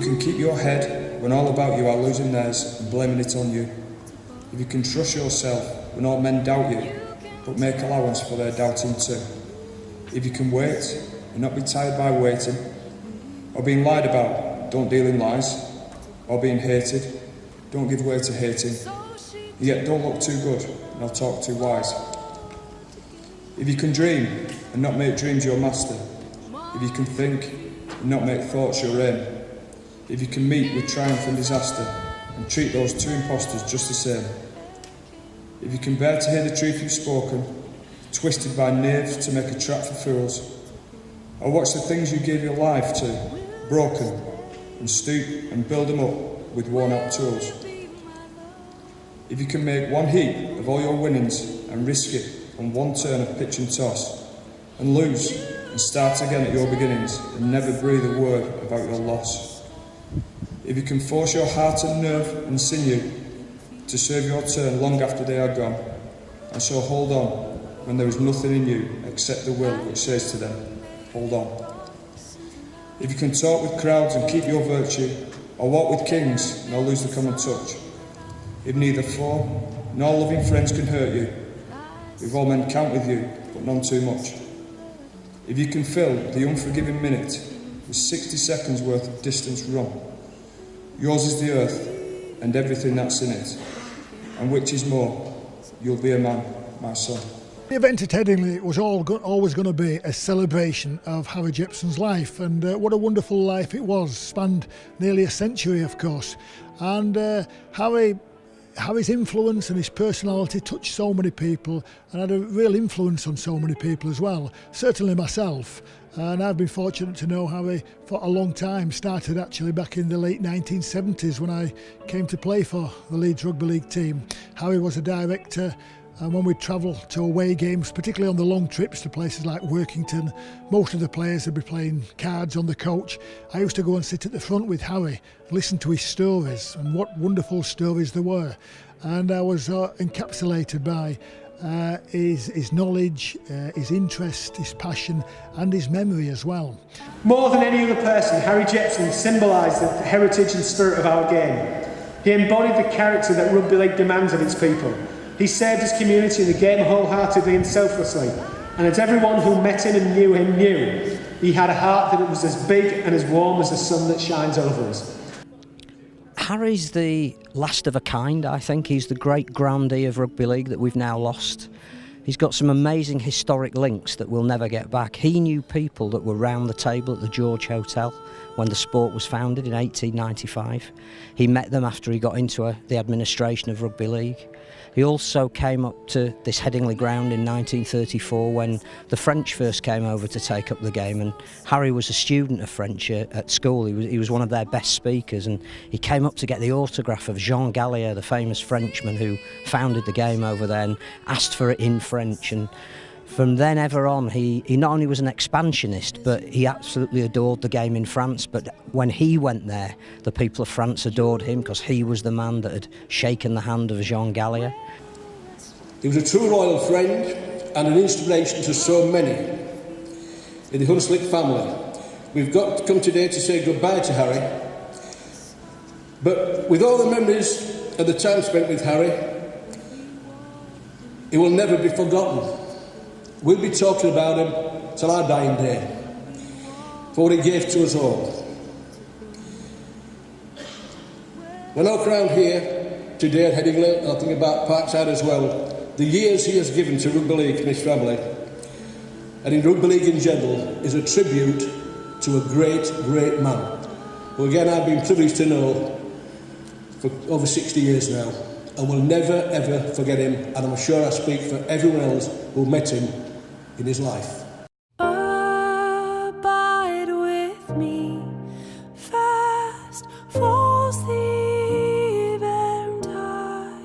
can keep your head when all about you are losing theirs and blaming it on you. If you can trust yourself when all men doubt you, but make allowance for their doubting too. If you can wait and not be tired by waiting, or being lied about, don't deal in lies, or being hated, don't give way to hating, yet don't look too good, nor talk too wise. If you can dream and not make dreams your master, if you can think and not make thoughts your aim, if you can meet with triumph and disaster and treat those two impostors just the same, if you can bear to hear the truth you've spoken, twisted by knaves to make a trap for fools, or watch the things you gave your life to, broken, and stoop and build them up with worn-out tools. If you can make one heap of all your winnings and risk it on one turn of pitch and toss, and lose and start again at your beginnings and never breathe a word about your loss. If you can force your heart and nerve and sinew to serve your turn long after they are gone, and so hold on when there is nothing in you except the will which says to them, hold on. If you can talk with crowds and keep your virtue, or walk with kings nor lose the common touch, if neither foe nor loving friends can hurt you, if all men count with you but none too much, if you can fill the unforgiving minute with 60 seconds worth of distance run, yours is the earth and everything that's in it, and which is more, you'll be a man, my son. The event at Headingley was always going to be a celebration of Harry Jepson's life, and what a wonderful life it was. Spanned nearly a century, of course, and Harry's influence and his personality touched so many people and had a real influence on so many people as well, certainly myself. And I've been fortunate to know Harry for a long time. Started actually back in the late 1970s when I came to play for the Leeds Rugby League team. Harry was a director, and when we'd travel to away games, particularly on the long trips to places like Workington, most of the players would be playing cards on the coach. I used to go and sit at the front with Harry, listen to his stories, and what wonderful stories there were. And I was encapsulated by his knowledge, his interest, his passion and his memory as well. More than any other person, Harry Jepson symbolised the heritage and spirit of our game. He embodied the character that Rugby League demands of its people. He served his community in the game wholeheartedly and selflessly, and as everyone who met him and knew him knew, he had a heart that was as big and as warm as the sun that shines over us. Harry's the last of a kind, I think. He's the great grandee of Rugby League that we've now lost. He's got some amazing historic links that we'll never get back. He knew people that were round the table at the George Hotel when the sport was founded in 1895. He met them after he got into the administration of Rugby League. He also came up to this Headingley ground in 1934 when the French first came over to take up the game, and Harry was a student of French at school. He was one of their best speakers, and he came up to get the autograph of Jean Gallier, the famous Frenchman who founded the game over there, and asked for it in French. And from then ever on, he not only was an expansionist, but he absolutely adored the game in France. But when he went there, the people of France adored him because he was the man that had shaken the hand of Jean Gallier. He was a true royal friend and an inspiration to so many in the Hunslick family. We've got to come today to say goodbye to Harry, but with all the memories of the time spent with Harry, he will never be forgotten. We'll be talking about him till our dying day, for what he gave to us all. When I look around here today at Headingley, I think about Parkside as well, the years he has given to Rugby League and his family, and in Rugby League in general, is a tribute to a great, great man, who again I've been privileged to know for over 60 years now, and will never ever forget him, and I'm sure I speak for everyone else who met him in his life. Abide with me, fast falls the eventide,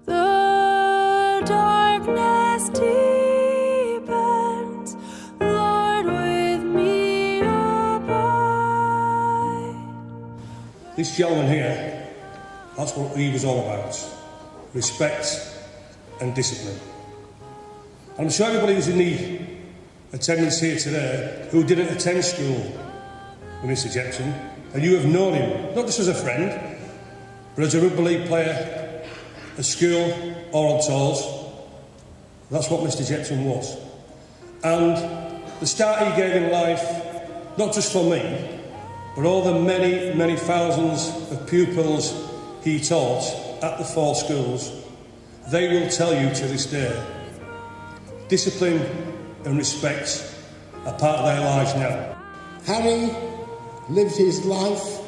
the darkness deepens, Lord, with me abide. This gentleman here, that's what he was all about, respect and discipline. I'm sure everybody who's in the attendance here today who didn't attend school with Mr Jepson, and you have known him, not just as a friend, but as a rugby league player, at school or on tours. That's what Mr Jepson was. And the start he gave in life, not just for me, but all the many, many thousands of pupils he taught at the 4 schools, they will tell you to this day, discipline and respect are part of their lives now. Harry lived his life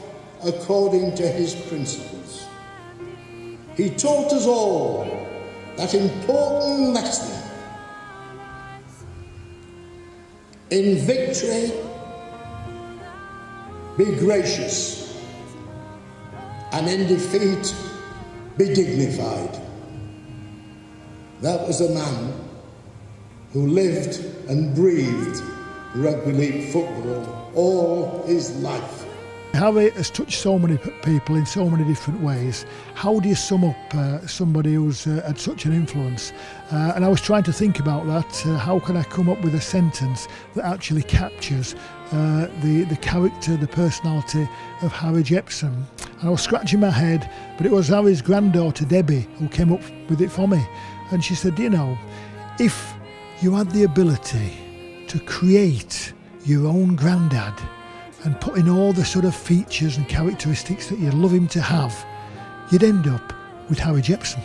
according to his principles. He taught us all that important lesson: in victory, be gracious, and in defeat, be dignified. That was a man who lived and breathed rugby league football all his life. Harry has touched so many people in so many different ways. How do you sum up somebody who's had such an influence? And I was trying to think about that. How can I come up with a sentence that actually captures the character, the personality of Harry Jepson? And I was scratching my head, but it was Harry's granddaughter Debbie who came up with it for me. And she said, you know, if you had the ability to create your own granddad and put in all the sort of features and characteristics that you'd love him to have, you'd end up with Harry Jepson.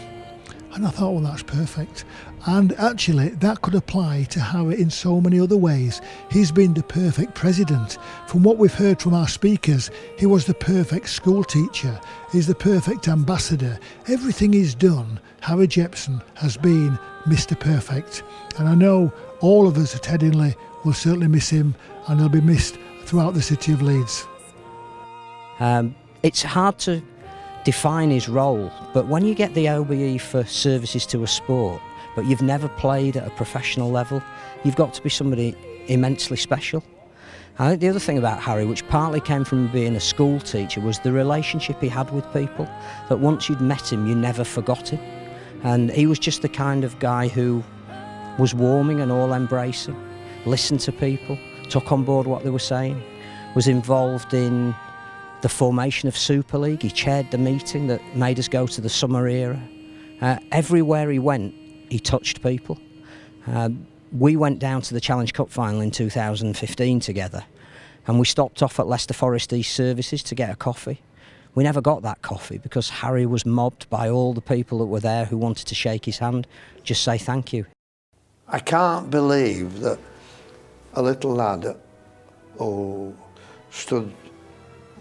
And I thought, well, that's perfect. And actually, that could apply to Harry in so many other ways. He's been the perfect president. From what we've heard from our speakers, he was the perfect school teacher. He's the perfect ambassador. Everything he's done, Harry Jepson has been Mr. Perfect. And I know all of us at Headingley will certainly miss him, and he'll be missed throughout the city of Leeds. It's hard to define his role, but when you get the OBE for services to a sport, but you've never played at a professional level, you've got to be somebody immensely special. I think the other thing about Harry, which partly came from being a school teacher, was the relationship he had with people, that once you'd met him, you never forgot him. And he was just the kind of guy who was warming and all-embracing, listened to people, took on board what they were saying, was involved in the formation of Super League. He chaired the meeting that made us go to the summer era. Everywhere he went, he touched people. We went down to the Challenge Cup final in 2015 together, and we stopped off at Leicester Forest East Services to get a coffee. We never got that coffee because Harry was mobbed by all the people that were there who wanted to shake his hand, just say thank you. I can't believe that a little lad who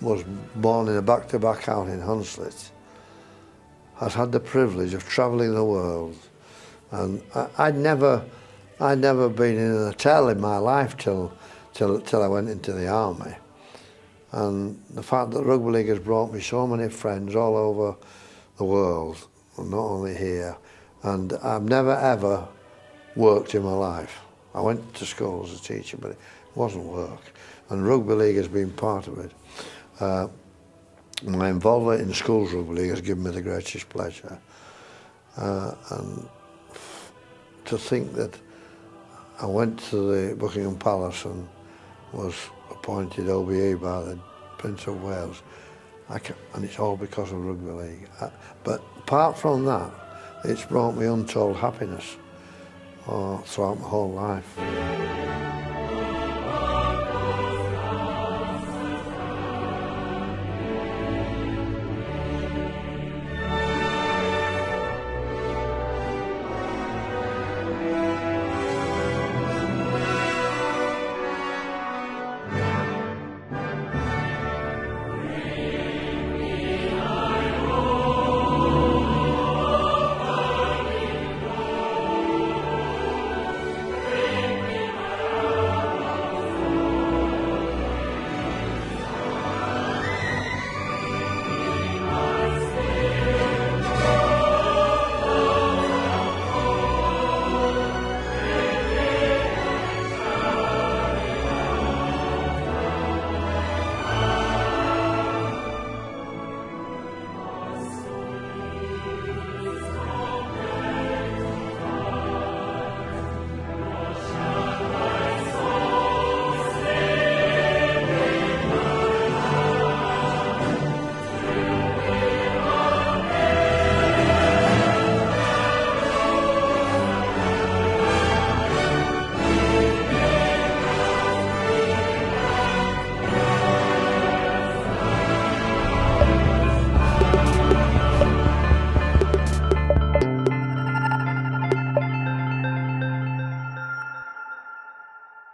was born in a back-to-back house in Hunslet has had the privilege of travelling the world. And I'd never been in an hotel in my life till I went into the army. And the fact that Rugby League has brought me so many friends all over the world, not only here, and I've never ever worked in my life. I went to school as a teacher, but it wasn't work. And Rugby League has been part of it. My involvement in schools Rugby League has given me the greatest pleasure. And to think that I went to the Buckingham Palace and was appointed OBE by the Prince of Wales, and it's all because of Rugby League. But apart from that, it's brought me untold happiness throughout my whole life.